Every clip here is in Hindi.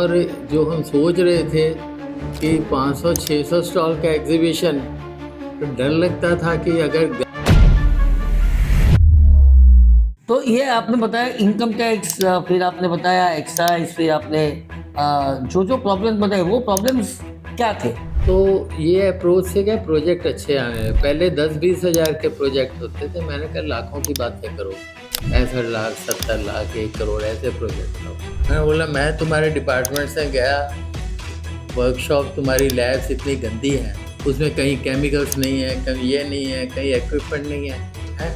और जो हम सोच रहे थे कि 500-600 स्टॉल का एग्जीबिशन, तो डर लगता था कि अगर तो ये आपने बताया इनकम टैक्स, फिर आपने बताया एक्साइज, फिर आपने जो जो प्रॉब्लम बताए वो प्रॉब्लम्स क्या थे? तो ये अप्रोच से क्या प्रोजेक्ट अच्छे आए हैं। पहले 10-20 हज़ार के प्रोजेक्ट होते थे, मैंने कहा लाखों की बातें करो, 65 लाख 70 लाख 1 करोड़ ऐसे प्रोजेक्ट लो। मैं बोला मैं तुम्हारे डिपार्टमेंट से गया, वर्कशॉप तुम्हारी लैब्स इतनी गंदी हैं, उसमें कहीं केमिकल्स नहीं है, कहीं ये नहीं है, कहीं इक्विपमेंट नहीं है, हैं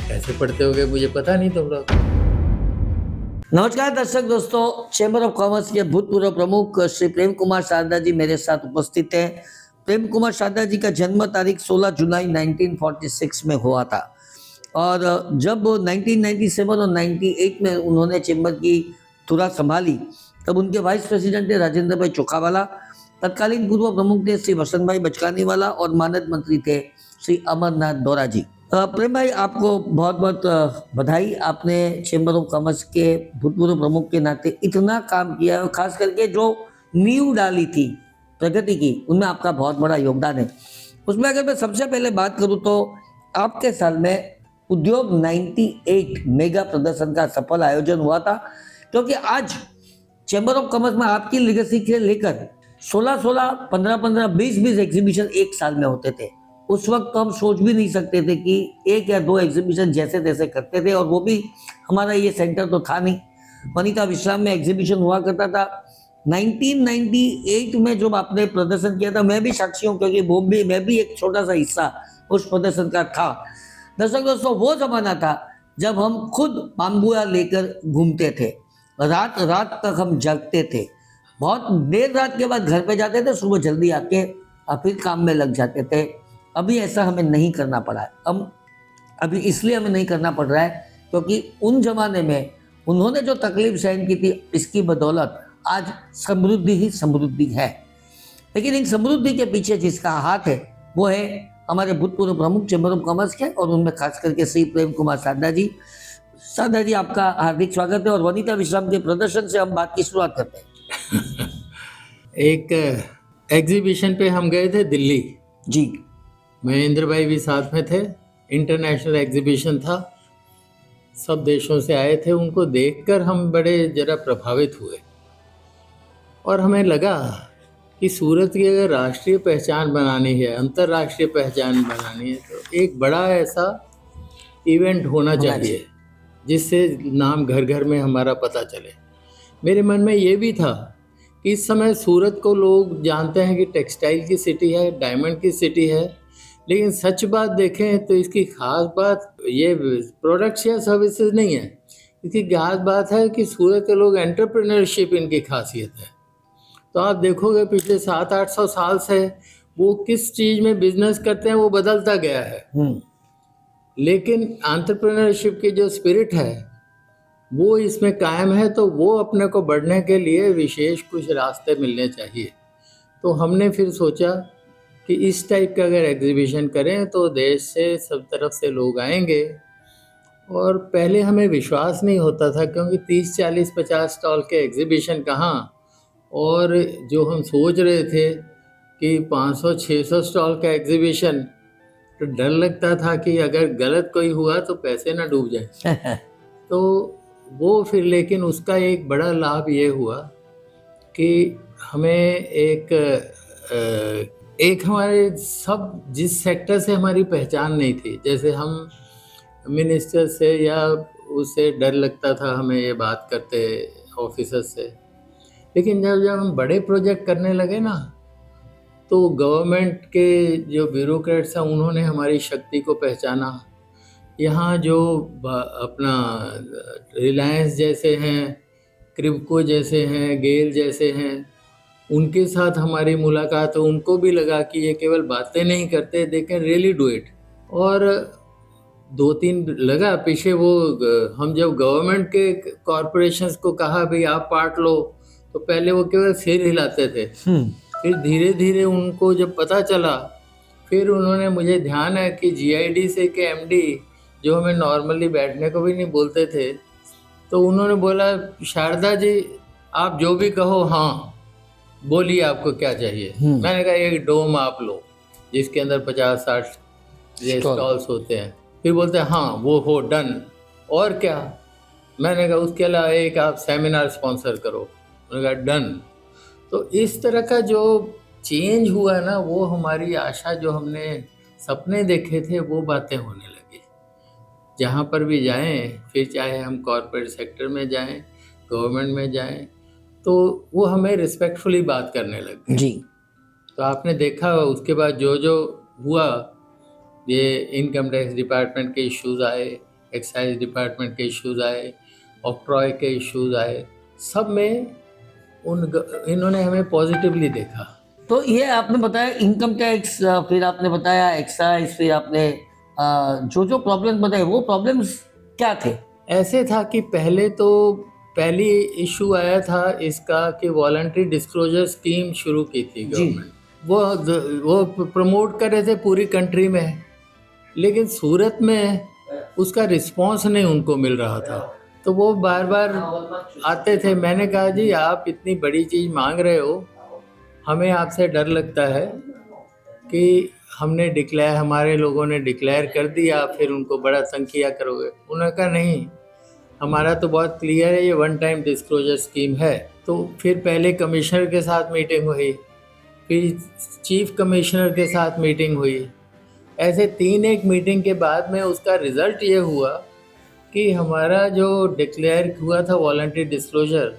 कैसे पढ़ते होगे मुझे पता नहीं तुम लोग। नमस्कार दर्शक दोस्तों, चैम्बर ऑफ कॉमर्स के भूतपूर्व प्रमुख श्री प्रेम कुमार शारदा जी मेरे साथ उपस्थित हैं। प्रेम कुमार शारदा जी का जन्म तारीख 16 जुलाई 1946 में हुआ था और जब 1997 और 98 में उन्होंने चैम्बर की धुरा संभाली तब उनके वाइस प्रेसिडेंट थे राजेंद्र भाई चोखावाला, तत्कालीन पूर्व प्रमुख थे श्री वसंत भाई बचकानीवाला और मानद मंत्री थे श्री अमरनाथ दौरा जी। प्रेम भाई, आपको बहुत बहुत बधाई। आपने चैम्बर ऑफ कॉमर्स के भूतपूर्व प्रमुख के नाते इतना काम किया है, खास करके जो नींव डाली थी प्रगति की, उनमें आपका बहुत बड़ा योगदान है। उसमें अगर मैं सबसे पहले बात करूं तो आपके साल में उद्योग 98 मेगा प्रदर्शन का सफल आयोजन हुआ था, क्योंकि आज चैम्बर ऑफ कॉमर्स में आपकी लेगेसी के लेकर 16-16, 15-15, 20-20 एग्जीबिशन एक साल में होते थे। उस वक्त तो हम सोच भी नहीं सकते थे कि 1 या 2 एग्जीबिशन जैसे तैसे करते थे, और वो भी हमारा ये सेंटर तो था नहीं। वनिता विश्राम में एग्जीबिशन हुआ करता था। 1998 में जब आपने प्रदर्शन किया था, मैं भी साक्षी हूँ, क्योंकि बॉम्बे में भी एक छोटा सा हिस्सा उस प्रदर्शन का था। दर्शक दोस्तों, वो जमाना था जब हम खुद बाम्बुआ लेकर घूमते थे, रात रात तक हम जगते थे, बहुत देर रात के बाद घर पे जाते थे, सुबह जल्दी आके फिर काम में लग जाते थे। अभी ऐसा हमें नहीं करना पड़ा है। अभी इसलिए हमें नहीं करना पड़ रहा है क्योंकि उन जमाने में उन्होंने जो तकलीफ सहन की थी, इसकी बदौलत आज समृद्धि ही समृद्धि है। लेकिन इन समृद्धि के पीछे जिसका हाथ है वो है हमारे भूतपूर्व प्रमुख चैम्बर ऑफ कॉमर्स के, और उनमें खास करके श्री प्रेम कुमार शारदा जी। शारदा जी, आपका हार्दिक स्वागत है और वनिता विश्राम के प्रदर्शन से हम बात की शुरुआत करते हैं। एक एग्जीबिशन पे हम गए थे दिल्ली जी। महेंद्र भाई भी साथ में थे। इंटरनेशनल एग्जीबिशन था, सब देशों से आए थे। उनको देखकर हम बड़े जरा प्रभावित हुए और हमें लगा कि सूरत की अगर राष्ट्रीय पहचान बनानी है, अंतर्राष्ट्रीय पहचान बनानी है, तो एक बड़ा ऐसा इवेंट होना चाहिए जिससे नाम घर घर में हमारा पता चले। मेरे मन में ये भी था कि इस समय सूरत को लोग जानते हैं कि टेक्सटाइल की सिटी है, डायमंड की सिटी है, लेकिन सच बात देखें तो इसकी खास बात ये प्रोडक्ट्स या सर्विसेज नहीं है। इसकी खास बात है कि सूरत के लोग एंटरप्रेन्योरशिप इनकी खासियत है। तो आप देखोगे पिछले 700-800 साल से वो किस चीज़ में बिजनेस करते हैं वो बदलता गया है, लेकिन एंटरप्रेन्योरशिप की जो स्पिरिट है वो इसमें कायम है। तो वो अपने को बढ़ने के लिए विशेष कुछ रास्ते मिलने चाहिए। तो हमने फिर सोचा कि इस टाइप का अगर एग्जीबिशन करें तो देश से सब तरफ से लोग आएंगे। और पहले हमें विश्वास नहीं होता था, क्योंकि 30, 40, 50 स्टॉल के एग्जीबिशन कहाँ, और जो हम सोच रहे थे कि 500-600 स्टॉल का एग्जीबिशन, तो डर लगता था कि अगर गलत कोई हुआ तो पैसे ना डूब जाए। तो वो फिर, लेकिन उसका एक बड़ा लाभ ये हुआ कि हमें एक हमारे सब जिस सेक्टर से हमारी पहचान नहीं थी, जैसे हम मिनिस्टर से या उससे डर लगता था हमें ये बात करते ऑफिसर से, लेकिन जब हम बड़े प्रोजेक्ट करने लगे ना, तो गवर्नमेंट के जो ब्यूरोक्रेट्स हैं उन्होंने हमारी शक्ति को पहचाना। यहाँ जो अपना रिलायंस जैसे हैं, क्रिप्को जैसे हैं, गेल जैसे हैं, उनके साथ हमारी मुलाकात, उनको भी लगा कि ये केवल बातें नहीं करते, they can really do it. और 2-3 लगा पीछे वो हम जब गवर्नमेंट के कॉरपोरेशंस को कहा भाई आप पार्ट लो, तो पहले वो केवल सिर हिलाते थे। फिर धीरे धीरे उनको जब पता चला, फिर उन्होंने, मुझे ध्यान है कि GIDC के MD जो हमें नॉर्मली बैठने को भी नहीं बोलते थे, तो उन्होंने बोला शारदा जी आप जो भी कहो, हाँ बोलिए आपको क्या चाहिए। मैंने कहा एक डोम आप लो जिसके अंदर 50-60 ये Stall. स्टॉल्स होते हैं। फिर बोलते हैं हाँ वो हो डन, और क्या। मैंने कहा उसके अलावा एक आप सेमिनार स्पॉन्सर करो। मैंने कहा डन। तो इस तरह का जो चेंज हुआ ना, वो हमारी आशा, जो हमने सपने देखे थे, वो बातें होने लगी। जहाँ पर भी जाएं, फिर चाहे हम कॉरपोरेट सेक्टर में जाएं, गवर्नमेंट में जाएं, तो वो हमें रिस्पेक्टफुली बात करने लग गए। जी। तो आपने देखा उसके बाद जो जो हुआ, ये इनकम टैक्स डिपार्टमेंट के इश्यूज आए, एक्साइज डिपार्टमेंट के इश्यूज आए, ऑक्ट्रॉय के इश्यूज आए, सब में इन्होंने हमें पॉजिटिवली देखा। तो ये आपने बताया इनकम टैक्स, फिर आपने बताया एक्साइज, फिर आपने जो जो प्रॉब्लम बताए, वो प्रॉब्लम्स क्या थे? ऐसे था कि पहली इशू आया था इसका कि वॉलंटरी डिस्क्लोजर स्कीम शुरू की थी जी। गवर्नमेंट। वो प्रमोट कर रहे थे पूरी कंट्री में, लेकिन सूरत में उसका रिस्पांस नहीं उनको मिल रहा था। तो वो बार बार आते थे। मैंने कहा जी आप इतनी बड़ी चीज़ मांग रहे हो, हमें आपसे डर लगता है कि हमारे लोगों ने डिक्लेयर कर दिया, फिर उनको बड़ा तंग किया करोगे। उन्होंने कहा नहीं, हमारा तो बहुत क्लियर है, ये वन टाइम डिस्क्लोजर स्कीम है। तो फिर पहले कमिश्नर के साथ मीटिंग हुई, फिर चीफ कमिश्नर के साथ मीटिंग हुई। ऐसे 3 मीटिंग के बाद में उसका रिज़ल्ट ये हुआ कि हमारा जो डिक्लेयर हुआ था वॉलंटरी डिस्क्लोजर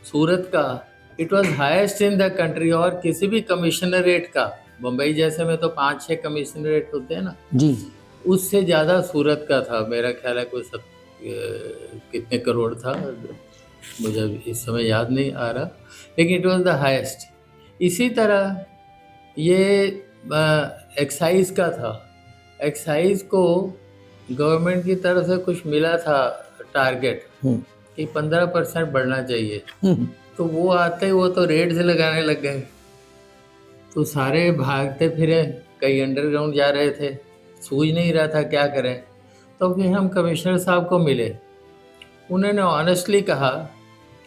सूरत का, it was highest in the country. और किसी भी कमिश्नरेट का, मुंबई जैसे में तो 5-6 कमिश्नरेट होते हैं ना जी, उससे ज़्यादा सूरत का था। मेरा ख्याल है कोई कितने करोड़ था, मुझे इस समय याद नहीं आ रहा, लेकिन इट वाज द हाईएस्ट। इसी तरह ये एक्साइज का था। एक्साइज को गवर्नमेंट की तरफ से कुछ मिला था टारगेट कि 15% बढ़ना चाहिए। तो वो आते वो तो रेट से लगाने लग गए। तो सारे भागते फिरे, कई अंडरग्राउंड जा रहे थे, सूझ नहीं रहा था क्या करें। तो फिर हम कमिश्नर साहब को मिले। उन्होंने ऑनेस्टली कहा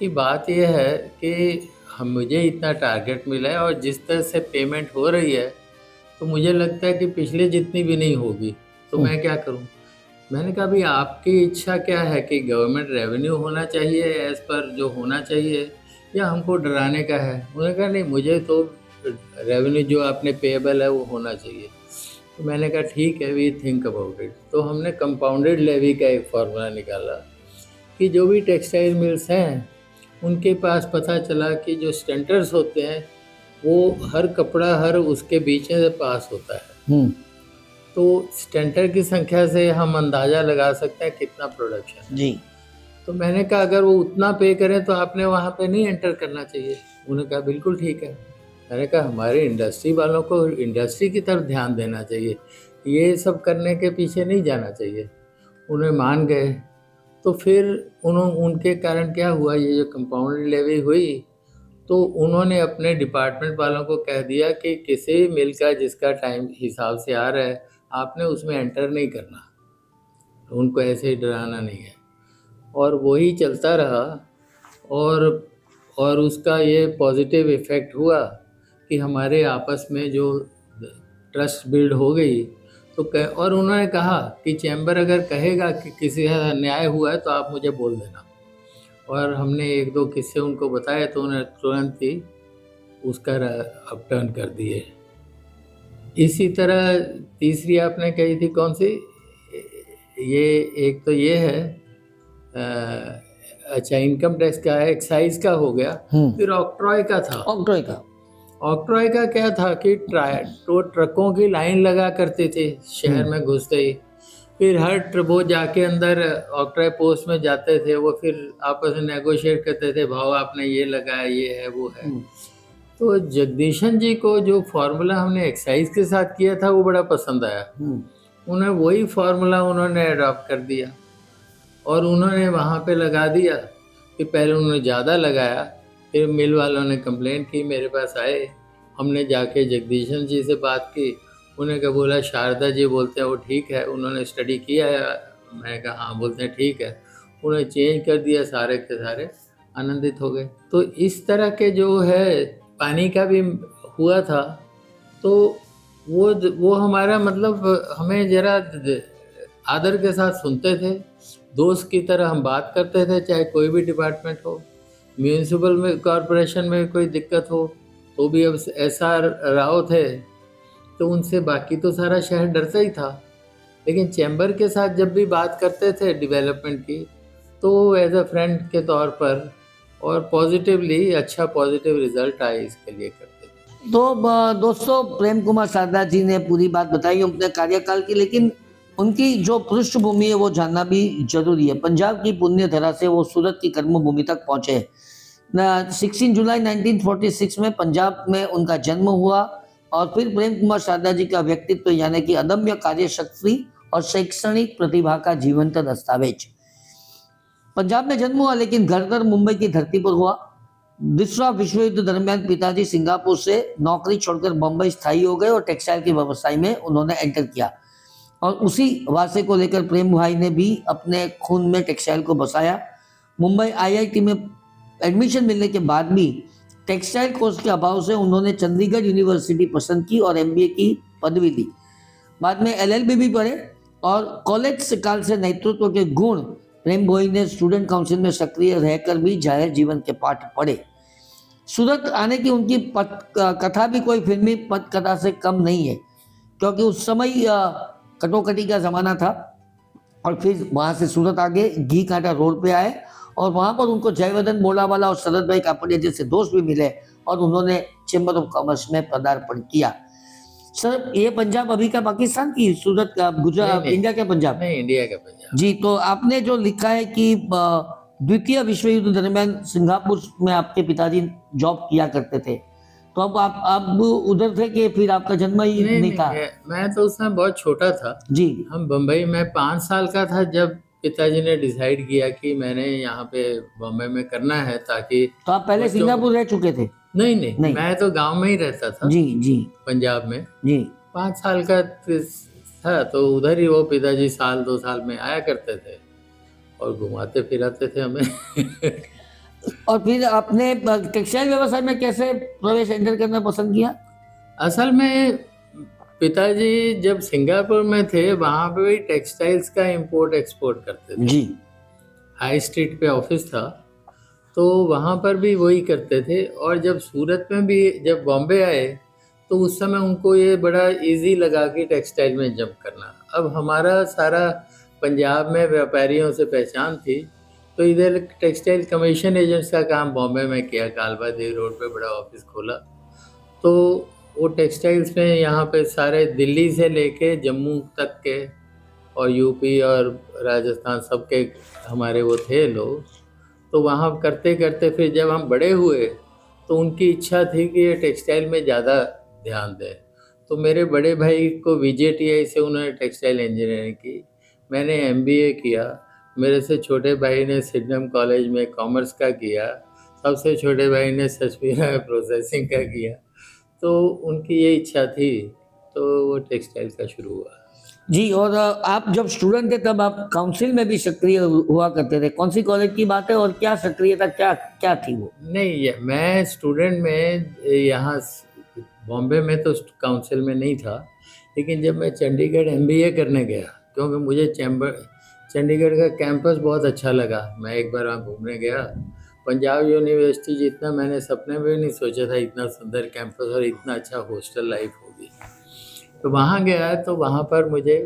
कि बात यह है कि मुझे इतना टारगेट मिला है और जिस तरह से पेमेंट हो रही है, तो मुझे लगता है कि पिछले जितनी भी नहीं होगी, तो मैं क्या करूं। मैंने कहा भाई आपकी इच्छा क्या है कि गवर्नमेंट रेवेन्यू होना चाहिए एज पर जो होना चाहिए, या हमको डराने का है। उन्होंने कहा नहीं, मुझे तो रेवेन्यू जो आपने पेएबल है वो होना चाहिए। तो मैंने कहा ठीक है, वी थिंक अबाउट इट। तो हमने कंपाउंडेड लेवी का एक फार्मूला निकाला कि जो भी टेक्सटाइल मिल्स हैं उनके पास पता चला कि जो स्टेंटर्स होते हैं वो हर कपड़ा हर उसके बीच में से पास होता है। तो स्टेंटर की संख्या से हम अंदाज़ा लगा सकते हैं कितना प्रोडक्शन है। जी। तो मैंने कहा अगर वो उतना पे करें तो आपने वहाँ पे नहीं एंटर करना चाहिए। उन्होंने कहा बिल्कुल ठीक है। मैंने कहा हमारे इंडस्ट्री वालों को इंडस्ट्री की तरफ ध्यान देना चाहिए, ये सब करने के पीछे नहीं जाना चाहिए। उन्हें मान गए। तो फिर उनके कारण क्या हुआ, ये जो कंपाउंड लेवी हुई, तो उन्होंने अपने डिपार्टमेंट वालों को कह दिया कि किसी मिल का जिसका टाइम हिसाब से आ रहा है आपने उसमें एंटर नहीं करना, उनको ऐसे ही डराना नहीं है। और वही चलता रहा। और उसका ये पॉजिटिव इफ़ेक्ट हुआ कि हमारे आपस में जो ट्रस्ट बिल्ड हो गई। तो और उन्होंने कहा कि चैम्बर अगर कहेगा कि किसी का अन्याय हुआ है तो आप मुझे बोल देना। और हमने 1-2 किस्से उनको बताए तो उन्होंने तुरंत ही उसका अपटर्न कर दिए। इसी तरह तीसरी आपने कही थी कौन सी, ये एक तो ये है अच्छा इनकम टैक्स का है, एक्साइज का हो गया। फिर ऑक्ट्रॉय का था। ऑक्ट्रॉय का क्या था कि तो ट्रकों की लाइन लगा करते थे शहर में घुसते ही। फिर हर वो जाके अंदर ऑक्ट्रॉय पोस्ट में जाते थे, वो फिर आपस में नेगोशिएट करते थे, भाव आपने ये लगाया, ये है वो है। तो जगदीशन जी को जो फार्मूला हमने एक्साइज के साथ किया था वो बड़ा पसंद आया। उन्हें वही फार्मूला उन्होंने अडॉप्ट कर दिया और उन्होंने वहाँ पे लगा दिया कि पहले उन्होंने ज़्यादा लगाया, फिर मिल वालों ने कंप्लेंट की, मेरे पास आए, हमने जाके जगदीशन जी से बात की। उन्हें क्या बोला, शारदा जी बोलते हैं वो ठीक है, उन्होंने स्टडी किया है। मैंने कहा हाँ, बोलते हैं ठीक है। उन्हें चेंज कर दिया सारे के सारे। आनंदित हो गए। तो इस तरह के जो है पानी का भी हुआ था, तो वो हमारा मतलब हमें ज़रा आदर के साथ सुनते थे, दोस्त की तरह हम बात करते थे, चाहे कोई भी डिपार्टमेंट हो। म्यूनिसिपल में कॉरपोरेशन में कोई दिक्कत हो तो भी अब एसआर राव थे, तो उनसे बाकी तो सारा शहर डरता ही था, लेकिन चैम्बर के साथ जब भी बात करते थे डेवलपमेंट की, तो एज अ फ्रेंड के तौर पर और पॉजिटिवली अच्छा पॉजिटिव रिजल्ट आए इसके लिए करते थे। तो दोस्तों, प्रेम कुमार सारदा जी ने पूरी बात बताई अपने कार्यकाल की, लेकिन उनकी जो पृष्ठभूमि है वो जानना भी जरूरी है। पंजाब की पुण्य धरा से वो सूरत की कर्मभूमि तक पहुंचे। 16 जुलाई 1946 में पंजाब में उनका जन्म हुआ और फिर प्रेम कुमार सारदा जी का व्यक्तित्व यानी कि अदम्य कार्यशक्ति और शैक्षणिक प्रतिभा का जीवंत दस्तावेज। पंजाब में जन्म हुआ लेकिन घर घर मुंबई की धरती पर हुआ। दूसरा विश्व युद्ध दरमियान पिताजी सिंगापुर से नौकरी छोड़कर बंबई स्थायी हो गए और टेक्सटाइल के व्यवसाय में उन्होंने एंटर किया, और उसी वारसे को लेकर प्रेम भाई ने भी अपने खून में टेक्सटाइल को बसाया। मुंबई आईआईटी में एडमिशन मिलने के बाद भी टेक्सटाइल कोर्स के अभाव से उन्होंने चंडीगढ़ यूनिवर्सिटी पसंद की और एमबीए की पदवी ली। बाद में एलएलबी भी पढ़े और कॉलेज काल से नेतृत्व के गुण प्रेम भाई ने स्टूडेंट काउंसिल में सक्रिय रहकर भी जाहिर जीवन के पाठ पढ़े। सूरत आने की उनकी कथा भी कोई फिल्मी पटकथा से कम नहीं है, क्योंकि उस समय कटोकटी का जमाना था और फिर वहां से सूरत आगे घी कांटा रोड पे आए और वहां पर उनको जयवर्धन बोलावाला और शरद भाई कापड़िया जैसे दोस्त भी मिले और उन्होंने चेंबर ऑफ कॉमर्स में पदार्पण किया। सर, ये पंजाब अभी का पाकिस्तान की सूरत का गुजरात नहीं, इंडिया का पंजाब? नहीं, इंडिया का पंजाब। जी, तो आपने जो लिखा है कि द्वितीय विश्व युद्ध दरमियान सिंगापुर में आपके पिताजी जॉब किया करते थे, तो अब आप उधर थे कि फिर आपका जन्म ही नहीं था? मैं तो उस समय बहुत छोटा था जी। हम बम्बई में 5 साल का था जब पिताजी ने डिसाइड किया कि मैंने यहाँ पे बम्बई में करना है, ताकि तो आप पहले बच्चों सिंगापुर रह चुके थे? नहीं, मैं तो गांव में ही रहता था। जी जी पंजाब में जी 5 साल का था, तो उधर ही वो पिताजी साल 2 साल में आया करते थे और घुमाते फिराते थे हमें। और फिर आपने टेक्सटाइल व्यवसाय में कैसे प्रवेश एंटर करना पसंद किया? असल में पिताजी जब सिंगापुर में थे वहाँ पे भी टेक्सटाइल्स का इंपोर्ट एक्सपोर्ट करते थे। जी। हाई स्ट्रीट पे ऑफिस था, तो वहाँ पर भी वही करते थे। और जब सूरत में भी जब बॉम्बे आए तो उस समय उनको ये बड़ा इजी लगा कि टेक्सटाइल में जंप करना। अब हमारा सारा पंजाब में व्यापारियों से पहचान थी, तो इधर टेक्सटाइल कमीशन एजेंट्स का काम बॉम्बे में किया, कालबादेवी रोड पे बड़ा ऑफिस खोला। तो वो टेक्सटाइल्स में यहाँ पे सारे दिल्ली से लेके जम्मू तक के और यूपी और राजस्थान सबके हमारे वो थे लोग। तो वहाँ करते करते फिर जब हम बड़े हुए तो उनकी इच्छा थी कि ये टेक्सटाइल में ज़्यादा ध्यान दें। तो मेरे बड़े भाई को वीजेटीआई से उन्होंने टेक्सटाइल इंजीनियरिंग की, मैंने एमबीए किया। मेरे से छोटे भाई ने सिडनम कॉलेज में कॉमर्स का किया, सबसे छोटे भाई ने सचमीरा में प्रोसेसिंग का किया। तो उनकी ये इच्छा थी, तो वो टेक्सटाइल का शुरू हुआ। जी, और आप जब स्टूडेंट थे तब आप काउंसिल में भी सक्रिय हुआ करते थे। कौन सी कॉलेज की बात है और क्या सक्रियता क्या थी वो? नहीं, मैं स्टूडेंट में यहाँ बॉम्बे में तो काउंसिल में नहीं था, लेकिन जब मैं चंडीगढ़ एमबीए करने गया, क्योंकि मुझे चंडीगढ़ का कैंपस बहुत अच्छा लगा। मैं एक बार वहाँ घूमने गया। पंजाब यूनिवर्सिटी जितना मैंने सपने में भी नहीं सोचा था, इतना सुंदर कैंपस और इतना अच्छा हॉस्टल लाइफ होगी। तो वहाँ गया तो वहाँ पर मुझे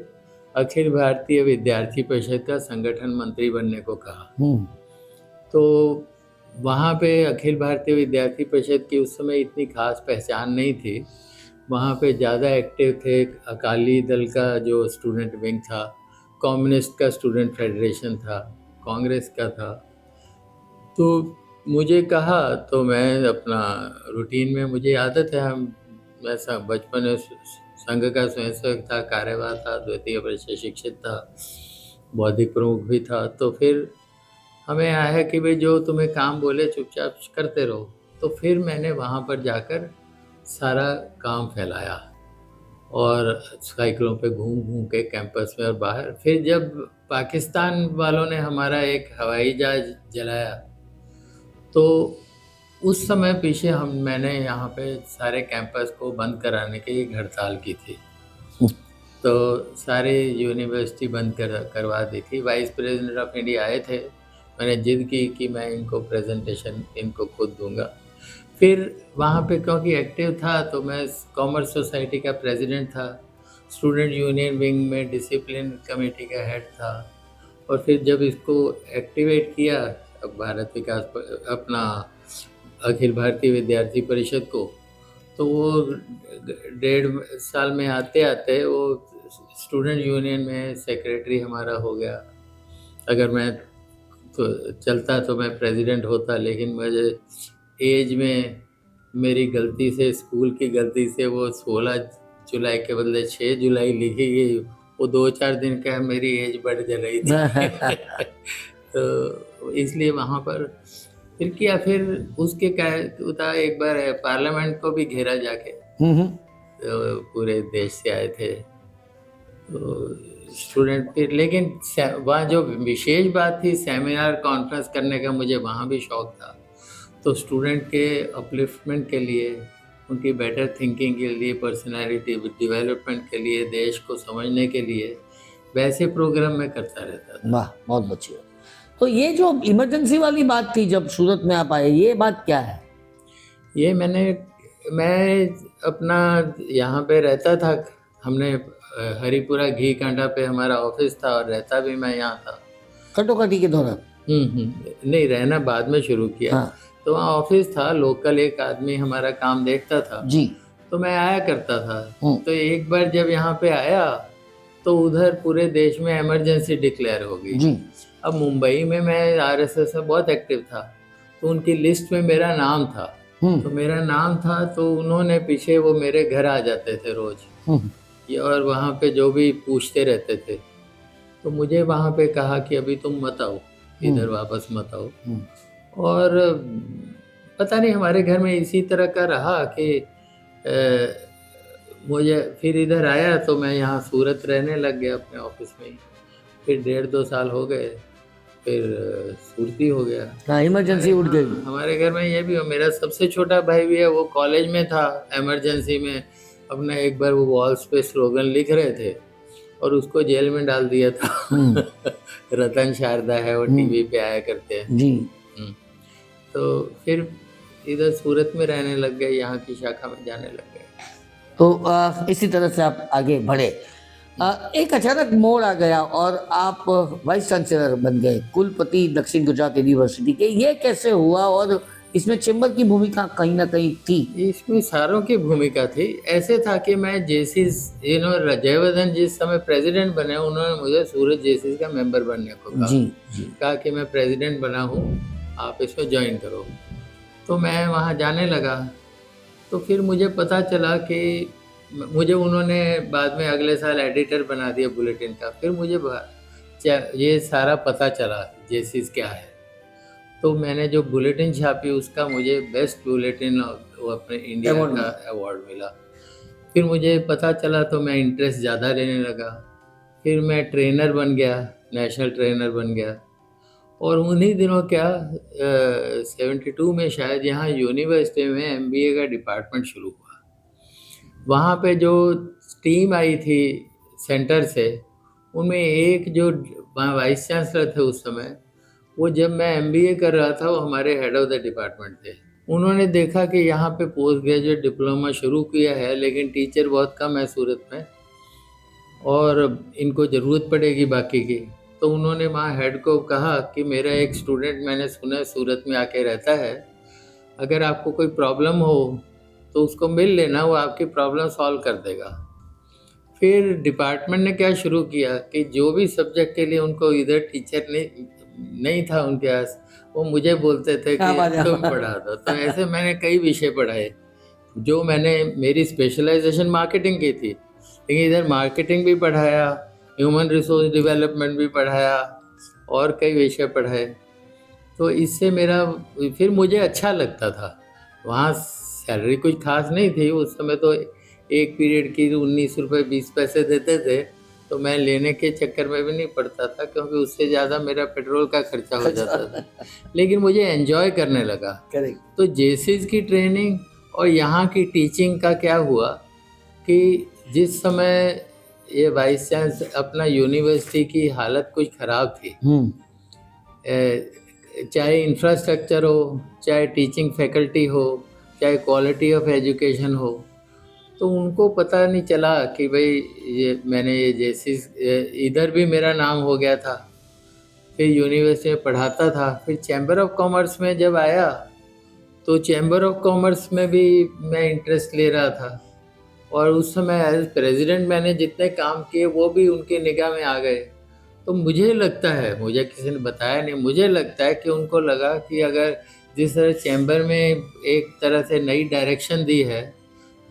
अखिल भारतीय विद्यार्थी परिषद का संगठन मंत्री बनने को कहा। तो वहाँ पे अखिल भारतीय विद्यार्थी परिषद की उस समय इतनी खास पहचान नहीं थी। वहाँ पे ज़्यादा एक्टिव थे अकाली दल का जो स्टूडेंट विंग था, कम्युनिस्ट का स्टूडेंट फेडरेशन था, कांग्रेस का था। तो मुझे कहा, तो मैं अपना रूटीन में, मुझे आदत है, मैं बचपन में संघ का स्वयंसेवक था, कार्यवाह था, द्वितीय परिषद शिक्षक था, बौद्धिक प्रमुख भी था। तो फिर हमें आया है कि भाई जो तुम्हें काम बोले चुपचाप करते रहो। तो फिर मैंने वहाँ पर जाकर सारा काम फैलाया और साइकिलों पे घूम घूम के कैंपस में और बाहर। फिर जब पाकिस्तान वालों ने हमारा एक हवाई जहाज जलाया तो उस समय पीछे मैंने यहाँ पे सारे कैंपस को बंद कराने की एक हड़ताल की थी। तो सारी यूनिवर्सिटी बंद करवा दी थी। वाइस प्रेसिडेंट ऑफ इंडिया आए थे, मैंने जिद की कि मैं इनको प्रेजेंटेशन इनको खुद दूंगा। फिर वहाँ पे क्योंकि एक्टिव था तो मैं कॉमर्स सोसाइटी का प्रेसिडेंट था, स्टूडेंट यूनियन विंग में डिसिप्लिन कमेटी का हेड था। और फिर जब इसको एक्टिवेट किया भारत विकास अपना अखिल भारतीय विद्यार्थी परिषद को, तो वो 1.5 साल में आते आते वो स्टूडेंट यूनियन में सेक्रेटरी हमारा हो गया। अगर मैं तो चलता तो मैं प्रेसिडेंट होता, लेकिन मुझे एज में मेरी गलती से, स्कूल की गलती से वो 16 जुलाई के बदले 6 जुलाई लिखी गई। वो 2-4 दिन का मेरी एज बढ़ जा रही थी। तो इसलिए वहाँ पर फिर किया। फिर उसके क्या एक बार पार्लियामेंट को भी घेरा जाके, तो पूरे देश से आए थे तो स्टूडेंट। फिर लेकिन वहाँ जो विशेष बात थी, सेमिनार कॉन्फ्रेंस करने का मुझे वहाँ भी शौक था। तो स्टूडेंट के अपलिफ्टमेंट के लिए, उनकी बेटर थिंकिंग के लिए, पर्सनालिटी डेवलपमेंट के लिए, देश को समझने के लिए वैसे प्रोग्राम मैं करता रहता था। वाह, बहुत अच्छी बात। तो ये जो इमरजेंसी वाली बात थी जब सूरत में आप आए, ये बात क्या है? ये मैं अपना यहाँ पे रहता था, हमने हरिपुरा घी कांटा पे हमारा ऑफिस था और रहता भी मैं यहाँ था। कटोकटी के दौरान? नहीं, रहना बाद में शुरू किया। हाँ। तो वहाँ ऑफिस था, लोकल एक आदमी हमारा काम देखता था जी। तो मैं आया करता था। तो एक बार जब यहाँ पे आया तो उधर पूरे देश में इमरजेंसी डिक्लेयर हो गई जी। अब मुंबई में मैं आरएसएस में बहुत एक्टिव था, तो उनकी लिस्ट में मेरा नाम था। तो मेरा नाम था तो उन्होंने पीछे वो मेरे घर आ जाते थे रोज, और वहाँ पे जो भी पूछते रहते थे। तो मुझे वहाँ पे कहा कि अभी तुम मत आओ, इधर वापस मत आओ। और पता नहीं हमारे घर में इसी तरह का रहा कि मुझे फिर इधर आया तो मैं यहाँ सूरत रहने लग गया अपने ऑफिस में ही। फिर 1.5-2 साल हो गए, फिर सूरती हो गया। हाँ, इमरजेंसी उठ गई। हमारे घर में ये भी हो, मेरा सबसे छोटा भाई भी है, वो कॉलेज में था इमरजेंसी में। अपना एक बार वो वॉल्स पे स्लोगन लिख रहे थे और उसको जेल में डाल दिया था। रतन शारदा है, वो टीवी पे आया करते हैं जी। तो फिर इधर सूरत में रहने लग गए, यहाँ की शाखा में जाने लग गए। तो इसी तरह से आप आगे बढ़े। एक अचानक मोड़ आ गया और आप वाइस चांसलर बन गए, कुलपति दक्षिण गुजरात यूनिवर्सिटी के। ये कैसे हुआ और इसमें चैम्बर की भूमिका कहीं ना कहीं थी? इसमें सारों की भूमिका थी। ऐसे था कि मैं जेसीस, जयवर्धन जिस समय प्रेसिडेंट बने, उन्होंने मुझे सूरत जेसीस का मेंबर बनने को कहा। जी जी। कहा कि मैं प्रेसिडेंट बना हूँ, आप इसमें ज्वाइन करो। तो मैं वहाँ जाने लगा। तो फिर मुझे पता चला कि मुझे उन्होंने बाद में अगले साल एडिटर बना दिया बुलेटिन का। फिर मुझे ये सारा पता चला जेसीस क्या है। तो मैंने जो बुलेटिन छापी उसका मुझे बेस्ट बुलेटिन वो अपने इंडिया का अवार्ड मिला। फिर मुझे पता चला तो मैं इंटरेस्ट ज़्यादा लेने लगा। फिर मैं ट्रेनर बन गया, नेशनल ट्रेनर बन गया। और उन्हीं दिनों 72 में शायद यहाँ यूनिवर्सिटी में MBA का डिपार्टमेंट शुरू हुआ। वहाँ पे जो टीम आई थी सेंटर से, उनमें एक जो वाइस चांसलर थे उस समय, वो जब मैं MBA कर रहा था वो हमारे हेड ऑफ द डिपार्टमेंट थे। उन्होंने देखा कि यहाँ पे पोस्ट ग्रेजुएट डिप्लोमा शुरू किया है लेकिन टीचर बहुत कम है सूरत में और इनको ज़रूरत पड़ेगी बाकी की। तो उन्होंने वहाँ हेड को कहा कि मेरा एक स्टूडेंट मैंने सुना है सूरत में आके रहता है, अगर आपको कोई प्रॉब्लम हो तो उसको मिल लेना, वो आपकी प्रॉब्लम सॉल्व कर देगा। फिर डिपार्टमेंट ने क्या शुरू किया कि जो भी सब्जेक्ट के लिए उनको इधर टीचर नहीं था उनके पास, वो मुझे बोलते थे कि तुम पढ़ा दो। तो ऐसे मैंने कई विषय पढ़ाए। जो मेरी स्पेशलाइजेशन मार्केटिंग की थी, लेकिन इधर मार्केटिंग भी पढ़ाया, ह्यूमन रिसोर्स डेवलपमेंट भी पढ़ाया और कई विषय पढ़ाए। तो इससे फिर मुझे अच्छा लगता था। वहाँ सैलरी कुछ खास नहीं थी उस समय, तो एक पीरियड की 19 रुपये 20 पैसे देते थे तो मैं लेने के चक्कर में भी नहीं पड़ता था, क्योंकि उससे ज़्यादा मेरा पेट्रोल का खर्चा हो जाता था। लेकिन मुझे एंजॉय करने लगा। करेक्ट। तो जेसीस की ट्रेनिंग और यहाँ की टीचिंग का क्या हुआ कि जिस समय ये वाइस चांस अपना यूनिवर्सिटी की हालत कुछ ख़राब थी, चाहे इंफ्रास्ट्रक्चर हो, चाहे टीचिंग फैकल्टी हो, चाहे क्वालिटी ऑफ एजुकेशन हो, तो उनको पता नहीं चला कि भाई ये जेसीस, इधर भी मेरा नाम हो गया था, फिर यूनिवर्सिटी में पढ़ाता था, फिर चैम्बर ऑफ कॉमर्स में जब आया तो चैम्बर ऑफ कॉमर्स में भी मैं इंटरेस्ट ले रहा था, और उस समय एज प्रेसिडेंट मैंने जितने काम किए वो भी उनके निगाह में आ गए। तो मुझे लगता है, मुझे किसी ने बताया नहीं, मुझे लगता है कि उनको लगा कि अगर जिस तरह चैम्बर में एक तरह से नई डायरेक्शन दी है,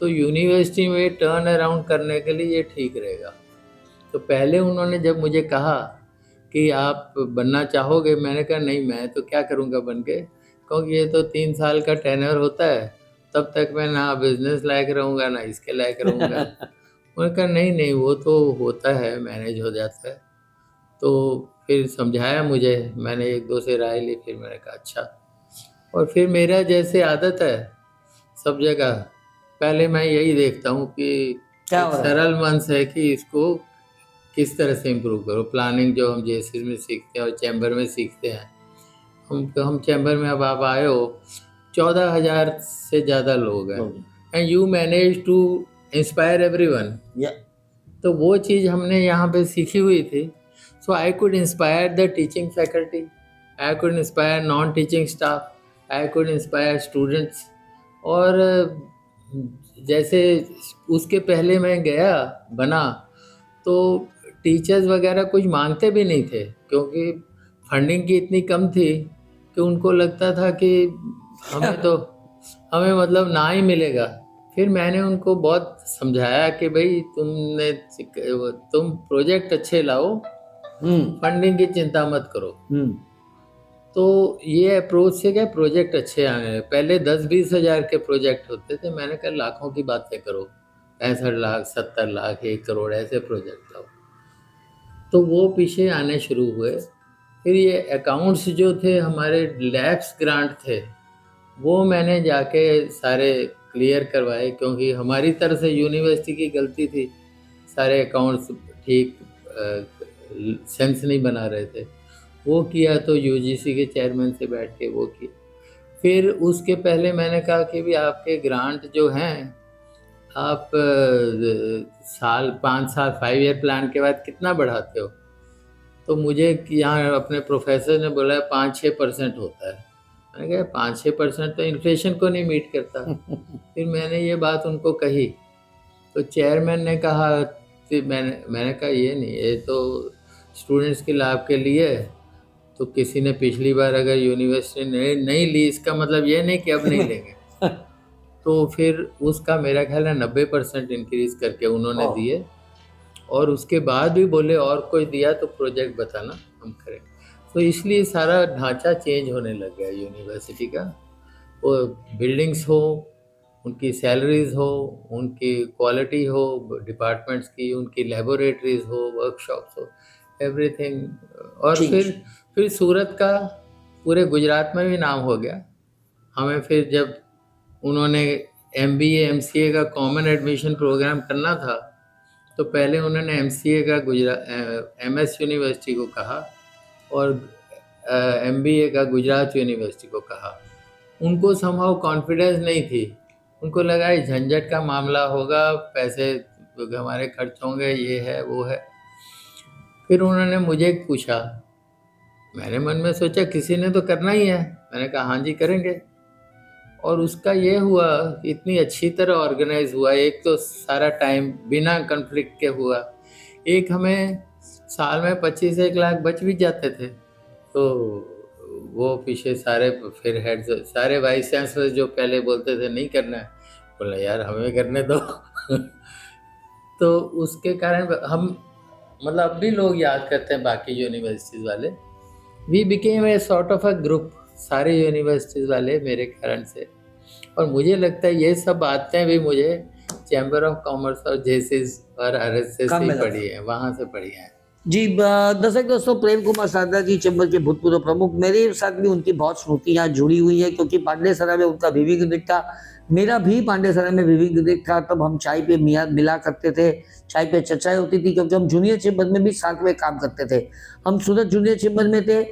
तो यूनिवर्सिटी में टर्न अराउंड करने के लिए ये ठीक रहेगा। तो पहले उन्होंने जब मुझे कहा कि आप बनना चाहोगे, मैंने कहा नहीं, मैं तो क्या करूँगा बन के, क्योंकि ये तो 3 साल का टेन्योर होता है, तब तक मैं ना बिजनेस लायक रहूँगा ना इसके लायक रहूँगा। उन्होंने कहा नहीं वो तो होता है, मैनेज हो जाता है। तो फिर समझाया मुझे, मैंने 1-2 से राय ली, फिर मैंने कहा अच्छा। और फिर मेरा जैसे आदत है सब जगह, पहले मैं यही देखता हूँ कि क्या एक हो रहा है? सरल मंच है कि इसको किस तरह से इम्प्रूव करो। प्लानिंग जो हम जेसीस में सीखते हैं और चैम्बर में सीखते हैं, हम चैम्बर में अब आप आए हो, 14,000 से ज़्यादा लोग हैं, and you manage to inspire everyone. तो वो चीज़ हमने यहाँ पे सीखी हुई थी। So I could inspire the teaching faculty, I could inspire non teaching staff, I could inspire students. और जैसे उसके पहले मैं गया बना, तो टीचर्स वगैरह कुछ मांगते भी नहीं थे, क्योंकि फंडिंग की इतनी कम थी कि उनको लगता था कि हमें मतलब ना ही मिलेगा। फिर मैंने उनको बहुत समझाया कि भाई तुम प्रोजेक्ट अच्छे लाओ, फंडिंग की चिंता मत करो। तो ये अप्रोच से क्या प्रोजेक्ट अच्छे आने लगे। पहले 10-20 हज़ार के प्रोजेक्ट होते थे, मैंने कहा लाखों की बातें करो, 65 लाख, 70 लाख, 1 करोड़ ऐसे प्रोजेक्ट लाओ। तो वो पीछे आने शुरू हुए। फिर ये अकाउंट्स जो थे, हमारे लैब्स ग्रांट थे, वो मैंने जाके सारे क्लियर करवाए, क्योंकि हमारी तरफ से यूनिवर्सिटी की गलती थी, सारे अकाउंट्स ठीक सेंस नहीं बना रहे थे। वो किया, तो यूजीसी के चेयरमैन से बैठ के वो किया। फिर उसके पहले मैंने कहा कि भी आपके ग्रांट जो हैं, आप 5 साल 5 ईयर प्लान के बाद कितना बढ़ाते हो? तो मुझे यहाँ अपने प्रोफेसर ने बोला 5-6% होता है। मैंने कहा 5-6% तो इन्फ्लेशन को नहीं मीट करता। फिर मैंने ये बात उनको कही, तो चेयरमैन ने कहा कि मैंने कहा ये नहीं, ये तो स्टूडेंट्स के लाभ के लिए है। तो किसी ने पिछली बार अगर यूनिवर्सिटी ने नहीं ली, इसका मतलब ये नहीं कि अब नहीं लेंगे। तो फिर उसका मेरा ख्याल है 90% इंक्रीज करके उन्होंने दिए, और उसके बाद भी बोले और कोई दिया तो प्रोजेक्ट बताना, हम करें। तो इसलिए सारा ढांचा चेंज होने लग गया यूनिवर्सिटी का। वो बिल्डिंग्स हो, उनकी सैलरीज हो, उनकी क्वालिटी हो डिपार्टमेंट्स की, उनकी लेबोरेटरीज हो, वर्कशॉप्स हो, एवरीथिंग। और फिर सूरत का पूरे गुजरात में भी नाम हो गया। हमें फिर जब उन्होंने MBA MCA का कॉमन एडमिशन प्रोग्राम करना था, तो पहले उन्होंने MCA का MS यूनिवर्सिटी को कहा, और MBA का गुजरात यूनिवर्सिटी को कहा। उनको समहाउ कॉन्फिडेंस नहीं थी, उनको लगा ये झंझट का मामला होगा, पैसे हमारे खर्च होंगे, ये है वो है। फिर उन्होंने मुझे पूछा, मैंने मन में सोचा किसी ने तो करना ही है, मैंने कहा हाँ जी करेंगे। और उसका ये हुआ, इतनी अच्छी तरह ऑर्गेनाइज हुआ। एक तो सारा टाइम बिना कन्फ्लिक्ट के हुआ, एक हमें साल में 25 से 1 लाख बच भी जाते थे। तो वो पीछे सारे फिर हेड्स, सारे वाइस चांसलर जो पहले बोलते थे नहीं करना है, बोला यार हमें करने दो। तो उसके कारण हम मतलब अब भी लोग याद करते हैं बाकी यूनिवर्सिटीज़ वाले। We became a sort of a group, सारे यूनिवर्सिटीज़ वाले मेरे कारण से। और मुझे लगता है ये सब बातें भी मुझे चैम्बर ऑफ कॉमर्स और जेसिस और आरएसएस काम से में पढ़ी है, वहाँ से पढ़ी है। जी दर्शक दोस्तों, प्रेम कुमार सारदा जी चैम्बर के भूतपूर्व प्रमुख, मेरे साथ भी उनकी बहुत स्मृतियां जुड़ी हुई है, क्योंकि पांडेसरा में उनका विवि क्लिनिक था, मेरा भी पांडेसरा में विवि क्लिनिक था। तब हम चाय पे मिला करते थे, चाय पे चर्चाएं होती थी, क्योंकि हम जूनियर चैम्बर में भी साथ में काम करते थे। हम सूरत जूनियर चैम्बर में थे,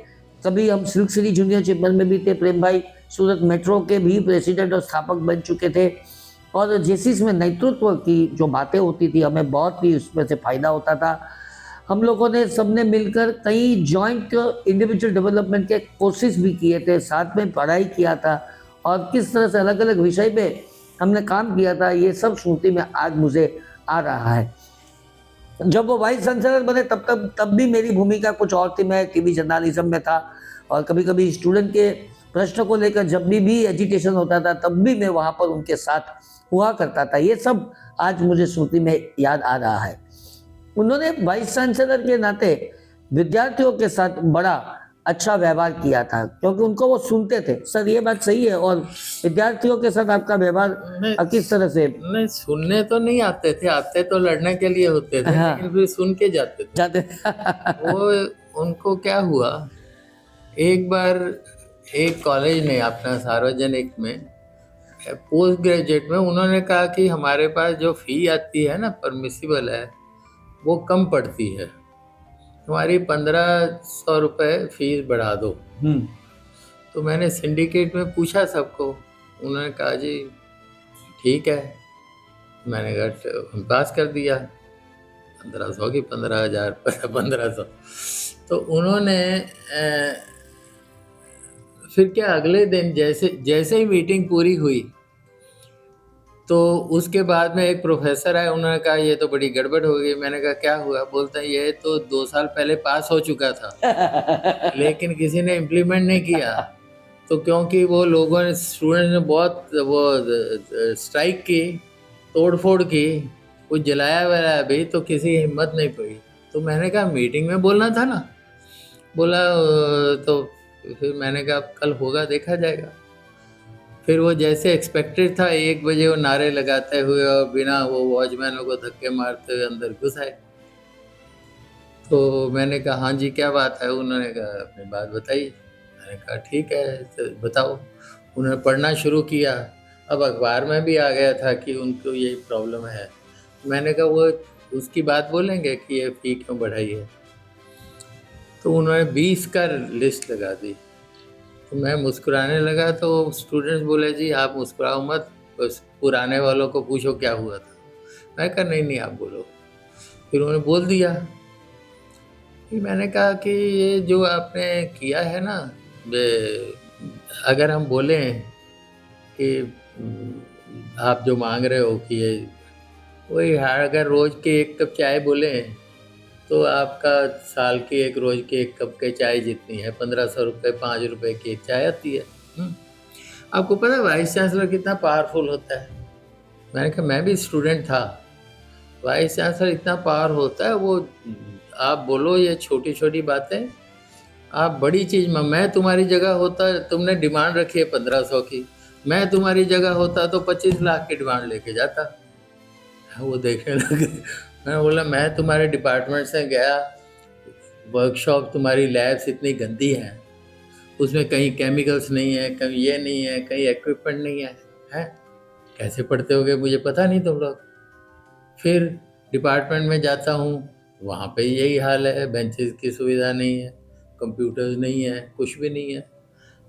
कभी हम सिल्क सिटी जूनियर चैम्बर में भी थे। प्रेम भाई सूरत मेट्रो के भी प्रेसिडेंट और स्थापक बन चुके थे, और जेसिस में नेतृत्व की जो बातें होती थी हमें बहुत ही उसमें से फायदा होता था। हम लोगों ने सबने मिलकर कई जॉइंट इंडिविजुअल डेवलपमेंट के कोर्सेज भी किए थे, साथ में पढ़ाई किया था, और किस तरह से अलग अलग विषय पे हमने काम किया था, ये सब स्मृति में आज मुझे आ रहा है। जब वो वाइस चांसलर बने तब भी मेरी भूमिका कुछ और थी। मैं टीवी जर्नलिज्म में था, और कभी कभी स्टूडेंट के प्रश्न को लेकर जब भी एजुटेशन होता था तब भी मैं वहाँ पर उनके साथ हुआ करता था। ये सब आज मुझे स्मृति में याद आ रहा है। उन्होंने वाइस चांसलर के नाते विद्यार्थियों के साथ बड़ा अच्छा व्यवहार किया था, क्योंकि उनको वो सुनते थे। सर ये बात सही है? और विद्यार्थियों के साथ आपका व्यवहार किस तरह से? नहीं, सुनने तो नहीं आते थे, आते तो लड़ने के लिए होते थे, हाँ। लेकिन फिर सुन के जाते थे। जाते वो उनको क्या हुआ, एक बार एक कॉलेज ने अपना सार्वजनिक में पोस्ट ग्रेजुएट में उन्होंने कहा कि हमारे पास जो फी आती है ना, परमिसिबल है, वो कम पड़ती है, हमारी 1500 रुपये फीस बढ़ा दो। तो मैंने सिंडिकेट में पूछा सबको, उन्होंने कहा जी ठीक है। मैंने कहा पास कर दिया, 1500 की 15,000 1500। तो उन्होंने फिर क्या, अगले दिन जैसे ही मीटिंग पूरी हुई तो उसके बाद में एक प्रोफेसर आए, उन्होंने कहा ये तो बड़ी गड़बड़ हो गई। मैंने कहा क्या हुआ? बोलते हैं ये तो 2 साल पहले पास हो चुका था लेकिन किसी ने इम्प्लीमेंट नहीं किया। तो क्योंकि वो लोगों ने, स्टूडेंट ने बहुत वो स्ट्राइक की, तोड़फोड़ की, कुछ जलाया वलाया भी, तो किसी की हिम्मत नहीं पड़ी। तो मैंने कहा मीटिंग में बोलना था ना। बोला तो फिर मैंने कहा कल होगा, देखा जाएगा। फिर वो जैसे एक्सपेक्टेड था 1 बजे वो नारे लगाते हुए और बिना वो वॉचमैनों को धक्के मारते हुए अंदर घुस आए। तो मैंने कहा हाँ जी क्या बात है? उन्होंने कहा अपनी बात बताइए। मैंने कहा ठीक है तो बताओ। उन्होंने पढ़ना शुरू किया। अब अखबार में भी आ गया था कि उनको यही प्रॉब्लम है। मैंने कहा वो उसकी बात बोलेंगे कि ये फ़ी क्यों बढ़ाई है? तो उन्होंने 20 का लिस्ट लगा दी। तो मैं मुस्कुराने लगा, तो स्टूडेंट्स बोले जी आप मुस्कुराओ मत, बस पुराने वालों को पूछो क्या हुआ था। मैं कहा नहीं आप बोलो। फिर उन्होंने बोल दिया। फिर मैंने कहा कि ये जो आपने किया है ना, अगर हम बोलें कि आप जो मांग रहे हो कि ये वही, अगर रोज़ के 1 कप चाय बोलें तो आपका साल की एक रोज़ की 1 कप के चाय जितनी है, 1500 रुपये, 5 रुपये की एक चाय आती है। आपको पता है वाइस चांसलर कितना पावरफुल होता है? मैंने कहा मैं भी स्टूडेंट था। वाइस चांसलर इतना पावर होता है, वो आप बोलो ये छोटी छोटी बातें, आप बड़ी चीज़ में, मैं तुम्हारी जगह होता, तुमने डिमांड रखी है 1500 की, मैं तुम्हारी जगह होता तो 25 लाख की डिमांड लेके जाता। वो देखने लगे। मैं बोला मैं तुम्हारे डिपार्टमेंट से गया, वर्कशॉप तुम्हारी लैब्स इतनी गंदी हैं, उसमें कहीं केमिकल्स नहीं है, कहीं ये नहीं है, कहीं इक्विपमेंट नहीं है, हैं? कैसे पढ़ते होगे मुझे पता नहीं तुम लोग। फिर डिपार्टमेंट में जाता हूँ, वहाँ पे यही हाल है, बेंचेस की सुविधा नहीं है, कंप्यूटर्स नहीं है, कुछ भी नहीं है।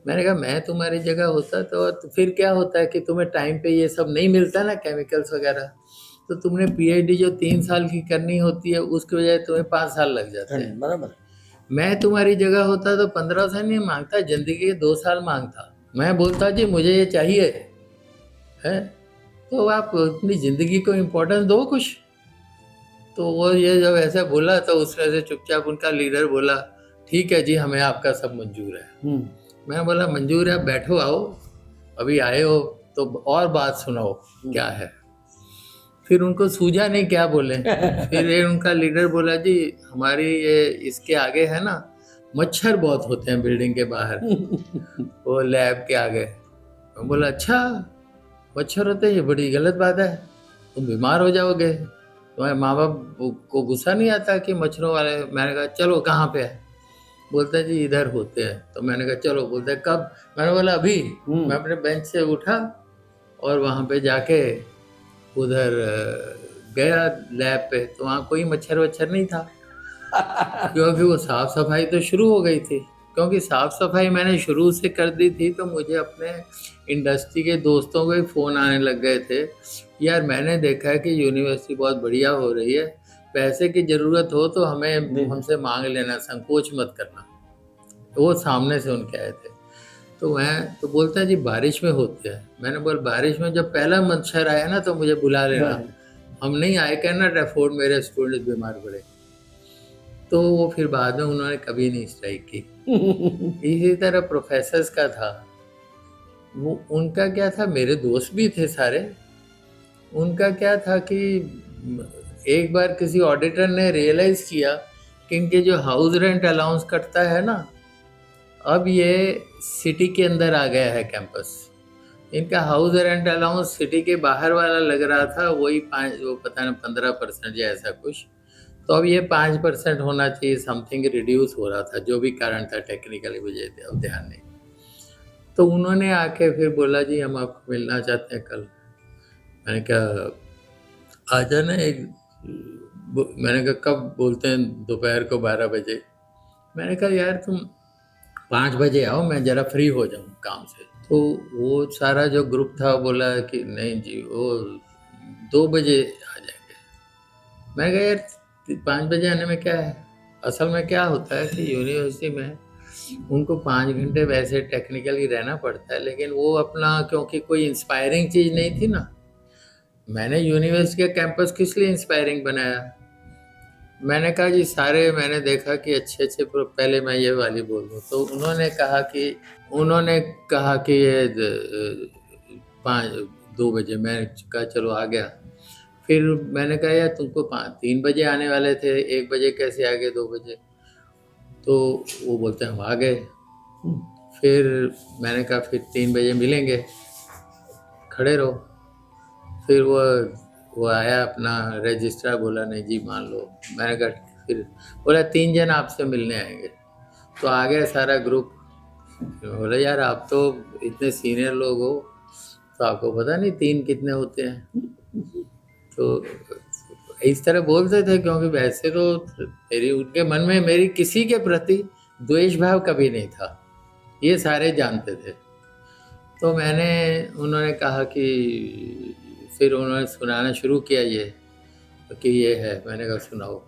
मैंने कहा मैं तुम्हारी जगह होता तो फिर क्या होता है कि तुम्हें टाइम पे ये सब नहीं मिलता ना, केमिकल्स वगैरह, तो तुमने पीएचडी जो 3 साल की करनी होती है उसके बजाय तुम्हें 5 साल लग जाते हैं। बराबर। मैं तुम्हारी जगह होता तो 1500 नहीं मांगता, जिंदगी के 2 साल मांगता। मैं बोलता जी मुझे ये चाहिए है, तो आप अपनी ज़िंदगी को इम्पोर्टेंस दो कुछ। तो वो ये जब ऐसा बोला तो उसमें से चुपचाप उनका लीडर बोला ठीक है जी हमें आपका सब मंजूर है। मैं बोला मंजूर है, बैठो आओ, अभी आए हो तो और बात सुनाओ क्या है। फिर उनको सूझा नहीं क्या बोले। फिर ये उनका लीडर बोला जी हमारी ये इसके आगे है ना, मच्छर बहुत होते हैं बिल्डिंग के बाहर वो लैब के आगे। मैं बोला अच्छा मच्छर होते हैं, ये बड़ी गलत बात है। तुम बीमार हो जाओगे, तुम्हारे माँ बाप को गुस्सा नहीं आता कि मच्छरों वाले। मैंने कहा चलो कहाँ पे है, बोलता है जी इधर होते हैं। तो मैंने कहा चलो, बोलते हैं कब, मैंने बोला अभी। मैं अपने बेंच से उठा और वहाँ पे जाके उधर गया लैब पे, तो वहाँ कोई मच्छर वच्छर नहीं था, क्योंकि वो साफ सफाई तो शुरू हो गई थी। क्योंकि साफ सफाई मैंने शुरू से कर दी थी, तो मुझे अपने इंडस्ट्री के दोस्तों के फ़ोन आने लग गए थे, यार मैंने देखा है कि यूनिवर्सिटी बहुत बढ़िया हो रही है, पैसे की ज़रूरत हो तो हमें हमसे मांग लेना, संकोच मत करना। तो वो सामने से उनके आए थे। तो मैं तो बोलता है जी बारिश में होते हैं। मैंने बोला बारिश में जब पहला मच्छर आया ना तो मुझे बुला लेना, हम नहीं आए कैन नॉट अफोर्ड मेरे स्टूडेंट्स बीमार पड़े। तो वो फिर बाद में उन्होंने कभी नहीं स्ट्राइक की। इसी तरह प्रोफेसर्स का था, वो उनका क्या था, मेरे दोस्त भी थे सारे, उनका क्या था कि एक बार किसी ऑडिटर ने रियलाइज़ किया कि इनके जो हाउस रेंट अलाउंस कटता है ना, अब ये सिटी के अंदर आ गया है कैंपस। इनका हाउस रेंट अलाउंस सिटी के बाहर वाला लग रहा था, वही 5, वो पता नहीं 15% या ऐसा कुछ। तो अब ये 5% होना चाहिए, समथिंग रिड्यूस हो रहा था, जो भी कारण था टेक्निकली मुझे अब ध्यान नहीं। तो उन्होंने आके फिर बोला जी हम आपको मिलना चाहते हैं कल। मैंने कहा आ जाना एक, मैंने कहा कब, बोलते हैं दोपहर को 12 बजे। मैंने कहा यार तुम 5 बजे आओ, मैं ज़रा फ्री हो जाऊँ काम से। तो वो सारा जो ग्रुप था बोला कि नहीं जी वो 2 बजे आ जाएंगे। मैं कहा यार 5 बजे आने में क्या है। असल में क्या होता है कि यूनिवर्सिटी में उनको 5 घंटे वैसे टेक्निकली रहना पड़ता है, लेकिन वो अपना, क्योंकि कोई इंस्पायरिंग चीज़ नहीं थी ना, मैंने यूनिवर्सिटी का कैंपस किस लिए इंस्पायरिंग बनाया। मैंने कहा जी सारे, मैंने देखा कि अच्छे अच्छे पहले मैं ये वाली बोल दूँ, तो उन्होंने कहा कि ये 2 बजे। मैं कहा चलो आ गया। फिर मैंने कहा यार तुमको 3 बजे आने वाले थे, 1 बजे कैसे आ गए 2 बजे। तो वो बोलते हैं हम आ गए। फिर मैंने कहा फिर 3 बजे मिलेंगे, खड़े रहो। फिर वो आया अपना रजिस्ट्रार, बोला नहीं जी मान लो। मैंने कहा फिर, बोला 3 जन आपसे मिलने आएंगे। तो आ गया सारा ग्रुप। बोला यार आप तो इतने सीनियर लोग हो, तो आपको पता नहीं 3 कितने होते हैं। तो इस तरह बोलते थे, क्योंकि वैसे तो मेरी उनके मन में मेरी किसी के प्रति द्वेष भाव कभी नहीं था, ये सारे जानते थे। तो उन्होंने कहा कि फिर उन्होंने सुनाना शुरू किया ये कि ये है। मैंने कहा सुनाओ।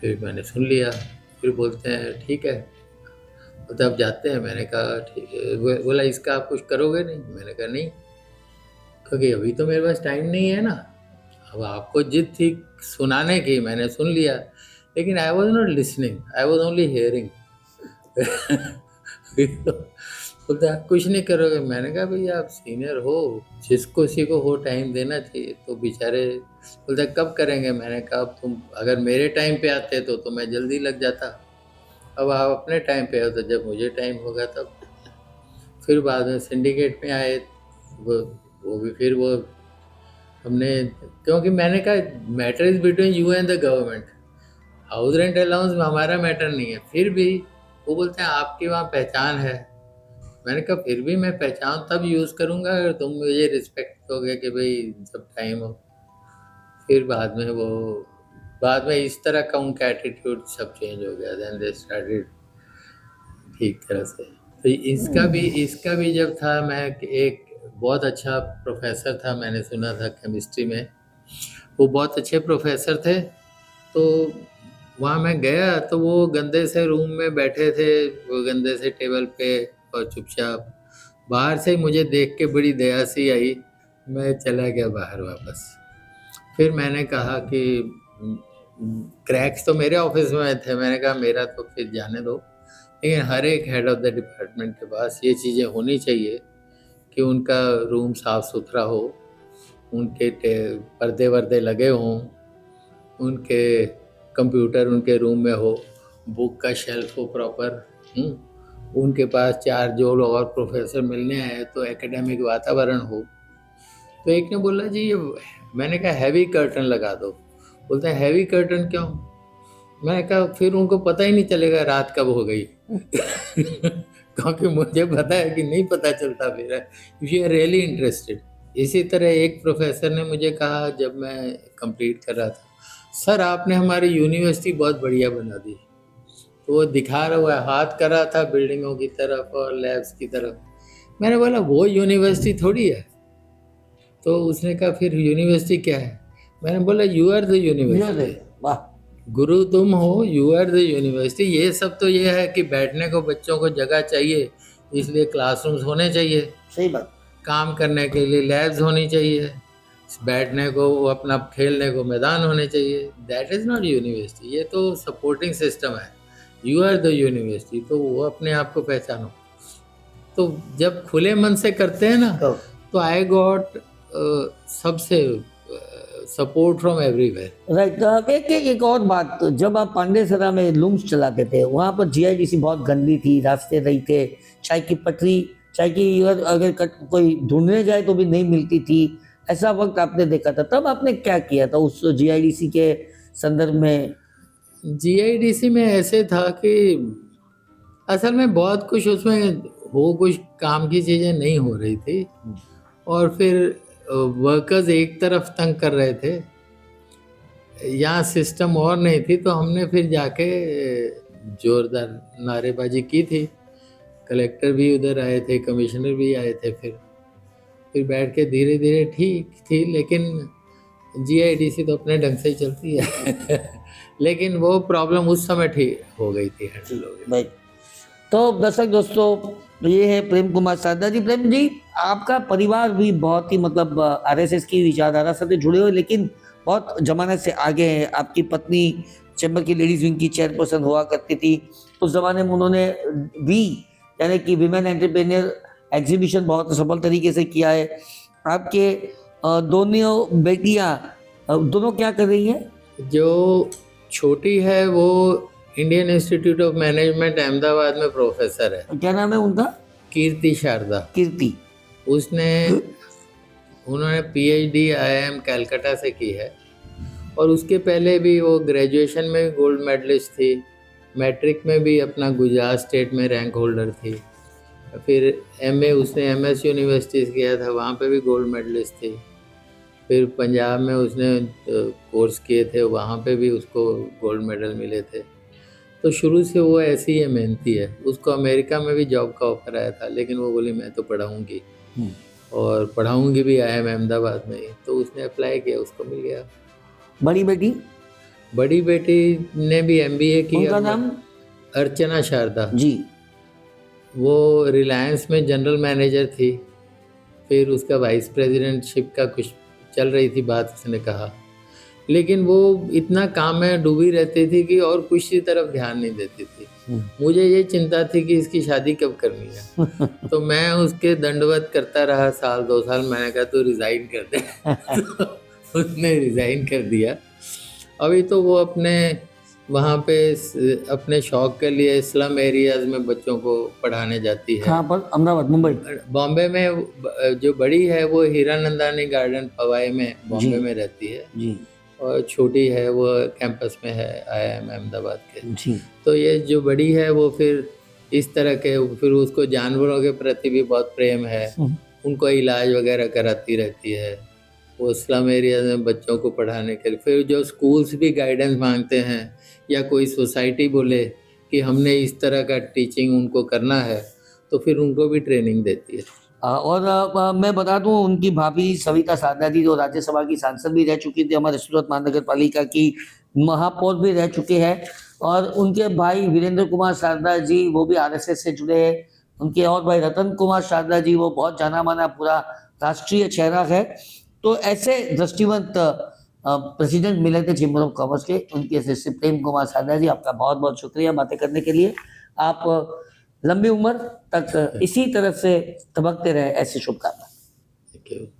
फिर मैंने सुन लिया। फिर बोलते हैं ठीक है, तो अब जाते हैं। मैंने कहा ठीक है। बोला इसका आप कुछ करोगे नहीं। मैंने कहा नहीं, क्योंकि अभी तो मेरे पास टाइम नहीं है ना। अब आपको जिद थी सुनाने की, मैंने सुन लिया, लेकिन I was not listening, I was only hearing. बोलते आप कुछ नहीं करोगे। मैंने कहा भैया आप सीनियर हो, जिसको किसी को हो टाइम देना चाहिए। तो बेचारे बोलते कब करेंगे। मैंने कहा अब तुम अगर मेरे टाइम पे आते तो मैं जल्दी लग जाता, अब आप अपने टाइम पे हो तो जब मुझे टाइम होगा तब। फिर बाद में सिंडिकेट में आए, वो भी फिर वो हमने, क्योंकि मैंने कहा matter is between you and the government, house rent allowance में हमारा मैटर नहीं है। फिर भी वो बोलते हैं आपकी वहाँ पहचान है। मैंने कहा फिर भी मैं पहचान तब यूज़ करूँगा अगर तुम मुझे रिस्पेक्ट दोगे कि भाई जब टाइम हो। फिर बाद में इस तरह का उनका एटीट्यूड सब चेंज हो गया। देन दे स्टार्टेड ठीक तरह से। तो इसका भी जब था, मैं एक बहुत अच्छा प्रोफेसर था, मैंने सुना था केमिस्ट्री में, वो बहुत अच्छे प्रोफेसर थे। तो वहाँ मैं गया तो वो गंदे से रूम में बैठे थे, वो गंदे से टेबल पे, और चुपचाप बाहर से ही मुझे देख के बड़ी दया सी आई। मैं चला गया बाहर वापस। फिर मैंने कहा कि क्रैक्स तो मेरे ऑफिस में थे, मैंने कहा मेरा तो फिर जाने दो, लेकिन हर एक हेड ऑफ द डिपार्टमेंट के पास ये चीज़ें होनी चाहिए कि उनका रूम साफ सुथरा हो, उनके पर्दे वर्दे लगे हों, उनके कंप्यूटर उनके रूम में हो, बुक का शेल्फ हो प्रॉपर, उनके पास 4 जो लोग और प्रोफेसर मिलने आए तो एकेडमिक वातावरण हो। तो एक ने बोला जी ये, मैंने कहा हैवी कर्टन लगा दो। बोलते हैं हैवी कर्टन क्यों? मैंने कहा फिर उनको पता ही नहीं चलेगा रात कब हो गई। क्योंकि मुझे पता है कि नहीं पता चलता मेरा, यू आर रियली इंटरेस्टेड। इसी तरह एक प्रोफेसर ने मुझे कहा जब मैं कंप्लीट कर रहा था, सर आपने हमारी यूनिवर्सिटी बहुत बढ़िया बना दी। तो वो दिखा रहा हुआ हाथ कर रहा था बिल्डिंगों की तरफ और लैब्स की तरफ। मैंने बोला वो यूनिवर्सिटी थोड़ी है। तो उसने कहा फिर यूनिवर्सिटी क्या है? मैंने बोला यू आर द यूनिवर्सिटी। वाह, गुरु तुम हो, यू आर द यूनिवर्सिटी। ये सब तो ये है कि बैठने को बच्चों को जगह चाहिए, इसलिए क्लासरूम्स होने चाहिए, सही बात। काम करने के लिए लैब्स होनी चाहिए, बैठने को अपना खेलने को मैदान होने चाहिए। दैट इज़ नॉट यूनिवर्सिटी, ये तो सपोर्टिंग सिस्टम है। यू आर द यूनिवर्सिटी, तो वो अपने आप को पहचानो। तो जब खुले मन से करते हैं ना, तो आई गॉट सबसे सपोर्ट फ्रॉम एवरीवेयर। राइट। एक और बात, जब आप पांडेसरा में लूम्स चलाते थे, वहाँ पर जीआईडीसी बहुत गंदी थी, रास्ते नहीं थे, चाय की पटरी, चाय की अगर कोई ढूंढने जाए तो भी नहीं मिलती थी, ऐसा वक्त आपने देखा था। तब आपने क्या किया था उस जीआईडीसी के संदर्भ में? जीआईडीसी में ऐसे था कि असल में बहुत कुछ उसमें कुछ काम की चीज़ें नहीं हो रही थी, और फिर वर्कर्स एक तरफ तंग कर रहे थे, यहाँ सिस्टम और नहीं थी। तो हमने फिर जाके जोरदार नारेबाजी की थी। कलेक्टर भी उधर आए थे, कमिश्नर भी आए थे। फिर बैठ के धीरे धीरे ठीक थी, लेकिन जीआईडीसी तो अपने ढंग से ही चलती है। लेकिन वो प्रॉब्लम उस समय ठीक हो गई थी, हैंडल हो गई। राइट। तो दर्शक दोस्तों, ये है प्रेम कुमार सारदा जी। प्रेम जी, आपका परिवार भी बहुत ही मतलब आरएसएस की विचारधारा से जुड़े हुए, लेकिन बहुत जमाने से आगे है। आपकी पत्नी चैम्बर की लेडीज विंग की चेयरपर्सन हुआ करती थी। उस जमाने में उन्होंने वी यानी कि विमेन एंटरप्रेन्योर एग्जीबिशन बहुत सफल तरीके से किया है। आपके दोनों बेटियां दोनों क्या कर रही हैं? जो छोटी है वो Indian institute of management Ahmedabad में प्रोफेसर है। क्या नाम है उनका? कीर्ति शारदा। कीर्ति। उन्होंने पीएचडी आईआईएम कैलकाटा से की है, और उसके पहले भी वो ग्रेजुएशन में गोल्ड मेडलिस्ट थी, मैट्रिक में भी अपना गुजरात स्टेट में रैंक होल्डर थी। फिर एमए उसने एमएस यूनिवर्सिटी से किया था, वहाँ पे भी गोल्ड मेडलिस्ट थी। फिर पंजाब में उसने कोर्स किए थे, वहाँ पे भी उसको गोल्ड मेडल मिले थे। तो शुरू से वो ऐसी ही मेहनती है। उसको अमेरिका में भी जॉब का ऑफर आया था, लेकिन वो बोली मैं तो पढ़ाऊँगी, और पढ़ाऊँगी भी आईआईएम अहमदाबाद में ही। तो उसने अप्लाई किया, उसको मिल गया। बड़ी बेटी? बड़ी बेटी ने भी एमबीए किया। उनका नाम? अर्चना शारदा जी। वो रिलायंस में जनरल मैनेजर थी। फिर उसका वाइस प्रेसिडेंटशिप का कुछ चल रही थी बात, उसने कहा, लेकिन वो इतना काम में डूबी रहती थी कि और कुछ की तरफ ध्यान नहीं देती थी। मुझे ये चिंता थी कि इसकी शादी कब करनी है। तो मैं उसके दंडवत करता रहा 1-2 साल। मैंने कहा तू रिज़ाइन कर दे। तो उसने रिज़ाइन कर दिया। अभी तो वो अपने वहाँ पे अपने शौक के लिए स्लम एरियाज में बच्चों को पढ़ाने जाती है। कहाँ पर? अहमदाबाद, मुंबई? बॉम्बे में जो बड़ी है वो हीरानंदानी गार्डन पवाई में बॉम्बे में रहती है जी। और छोटी है वो कैंपस में है आईआईएम अहमदाबाद के। जी। तो ये जो बड़ी है वो फिर इस तरह के, फिर उसको जानवरों के प्रति भी बहुत प्रेम है, उनको इलाज वगैरह कराती रहती है। वो स्लम एरिया में बच्चों को पढ़ाने के लिए, फिर जो स्कूल्स भी गाइडेंस मांगते हैं या कोई सोसाइटी बोले कि हमने इस तरह का टीचिंग उनको करना है, तो फिर उनको भी ट्रेनिंग देती है। और मैं बता दूं, उनकी भाभी सविता सारदा जी जो राज्यसभा की सांसद भी रह चुकी थी, हमारे सूरत महानगर पालिका की महापौर भी रह चुके हैं, और उनके भाई वीरेंद्र कुमार शारदा जी वो भी आरएसएस से जुड़े हैं। उनके और भाई रतन कुमार शारदा जी वो बहुत जाना माना पूरा राष्ट्रीय चेहरा है। तो ऐसे दृष्टिवंत प्रेसिडेंट मिले थे चेंबर ऑफ कॉमर्स के। उनके श्री प्रेम कुमार शारदा जी, आपका बहुत बहुत शुक्रिया बातें करने के लिए। आप लंबी उम्र तक इसी तरह से धमकते रहे, ऐसी शुभकामनाएं।